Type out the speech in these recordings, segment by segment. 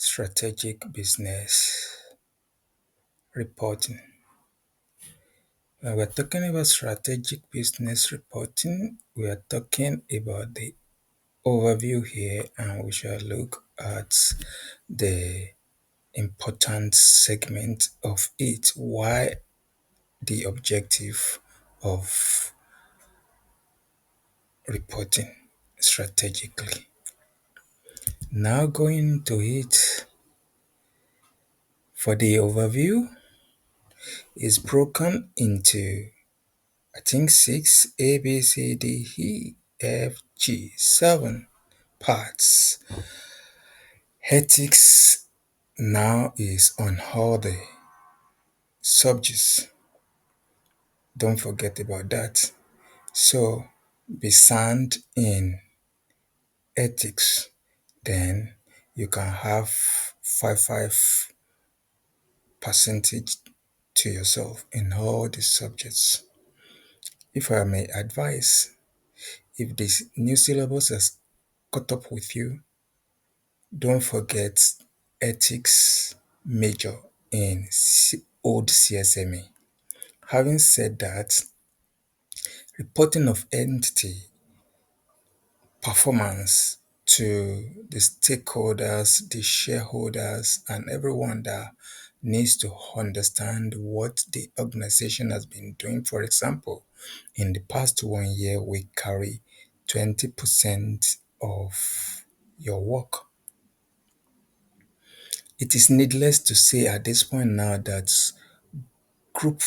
Strategic business reporting. When we're talking about strategic business reporting, we are talking about the overview here, and we shall look at the important segment of it. Why the objective of reporting strategically. Now going to it, for the overview is broken into I think six A B C D E F G 7 parts. Ethics now is on all the subjects. Don't forget about that. So be sound in ethics, then you can have five percentage to yourself in all the subjects. If I may advise, if this new syllabus has caught up with you, don't forget ethics major in old CSME. Having said that, reporting of entity performance to the stakeholders, the shareholders, and everyone that needs to understand what the organization has been doing. For example, in the past 1 year, we carry 20% of your work. It is needless to say at this point now that group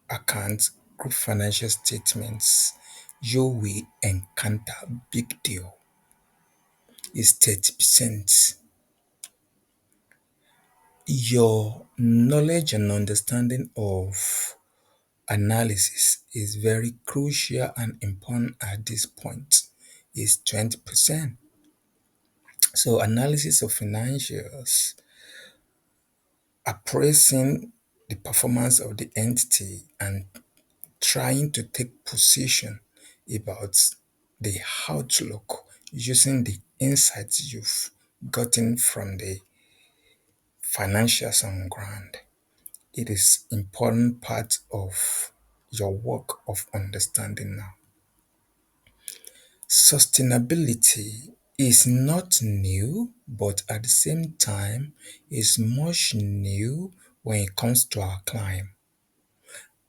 accounts, group financial statements, you will encounter big deal is 30%. Your knowledge and understanding of analysis is very crucial and important at this point, is 20%. So analysis of financials, appraising the performance of the entity and trying to take position about the outlook using the insights you've gotten from the financials on ground. It is important part of your work of understanding now. Sustainability is not new, but at the same time is much new when it comes to our climate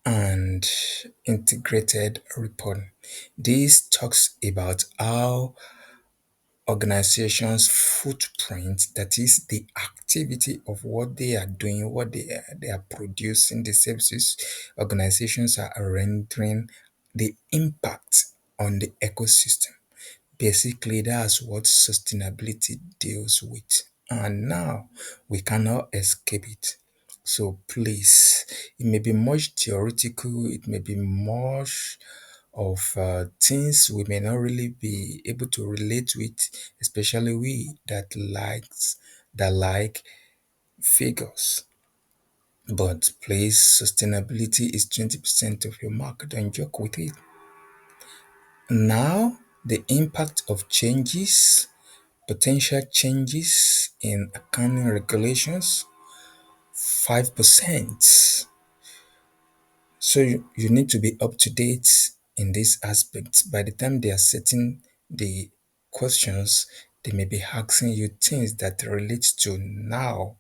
and integrated reporting. This talks about how organizations' footprint, that is the activity of what they are doing, what they are producing, the services organizations are rendering, the impact on the ecosystem. Basically, that's what sustainability deals with. And now we cannot escape it. So please, it may be much theoretical, it may be much of things we may not really be able to relate with, especially we that like figures. But please, sustainability is 20% of your mark. Don't joke with it. Now, the impact of changes, potential changes in accounting regulations, 5%. So you need to be up to date in these aspects. By the time they are setting the questions, they may be asking you things that relate to now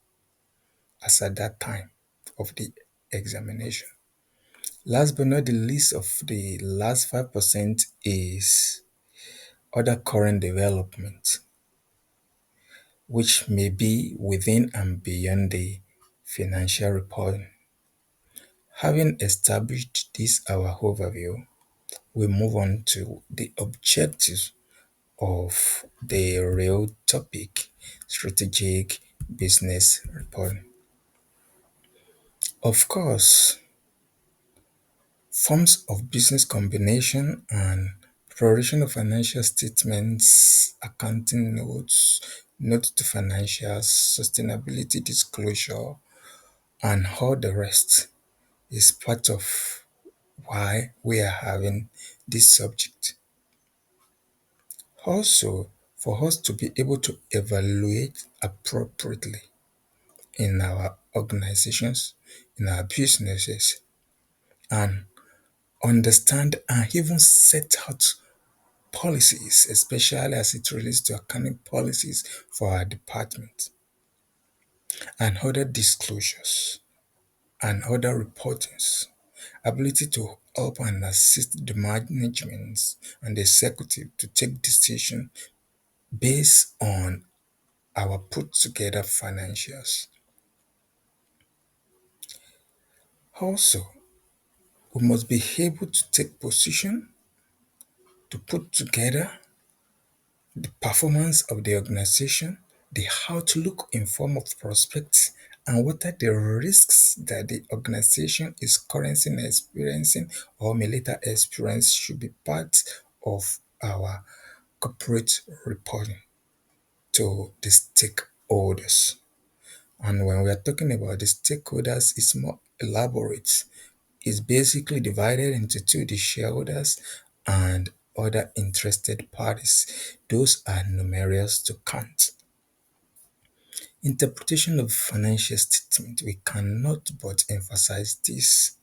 as at that time of the examination. Last but not the least of the last 5% is other current development, which may be within and beyond the financial reporting. Having established this our overview, we move on to the objectives of the real topic, strategic business reporting. Of course, forms of business combination and preparation of financial statements, accounting notes, note to financials, sustainability disclosure, and all the rest is part of why we are having this subject. Also, for us to be able to evaluate appropriately in our organizations, in our businesses, and understand and even set out policies, especially as it relates to accounting policies for our department, and other disclosures and other reportings, ability to help and assist the management and the executive to take decisions based on our put together financials. Also, we must be able to take position to put together the performance of the organization, the outlook in form of prospects, and what are the risks that the organization is currently experiencing or may later experience should be part of our corporate reporting to the stakeholders. And when we are talking about the stakeholders, it's more elaborate. It's basically divided into two, the shareholders and other interested parties. Those are numerous to count. Interpretation of financial statement, we cannot but emphasize this.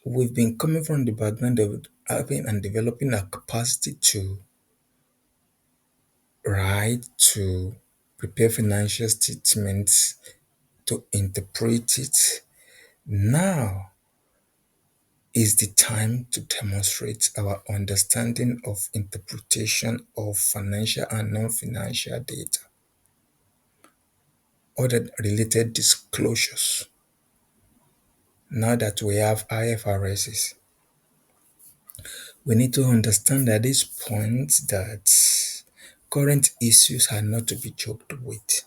We've been coming from the background of having and developing a capacity to write, to prepare financial statements, to interpret it. Now is the time to demonstrate our understanding of interpretation of financial and non-financial data, other related disclosures. Now that we have IFRSs, we need to understand at this point that current issues are not to be joked with.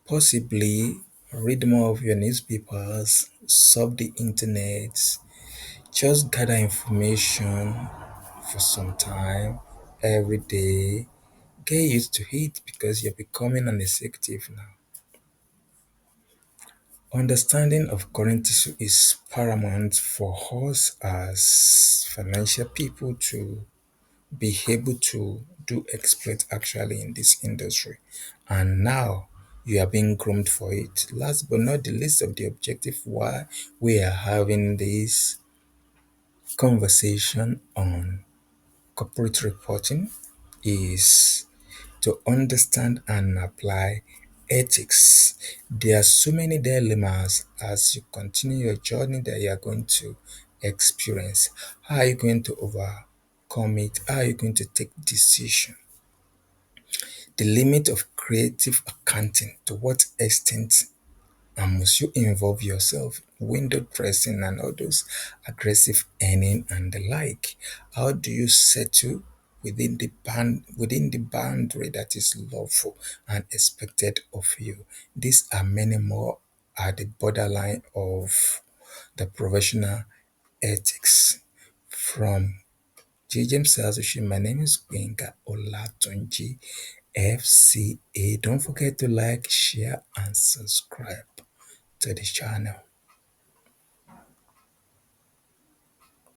Possibly read more of your newspapers, surf the internet, just gather information for some time every day. Get used to it because you're becoming an executive now. Understanding of current issue is paramount for us as financial people to be able to do exploit actually in this industry. And now you are being groomed for it. Last but not the least of the objective why we are having this conversation on corporate reporting is to understand and apply ethics. There are so many dilemmas as you continue your journey that you are going to experience. How are you going to overcome it? How are you going to take decision? The limit of creative accounting, to what extent and must you involve yourself? Window dressing and all those aggressive earning and the like. How do you settle within the boundary that is lawful and expected of you? These are many more at the borderline of the professional ethics. From GJAMES Association, my name is Gbenga Olatunji, FCA. Don't forget to like, share, and subscribe to the channel.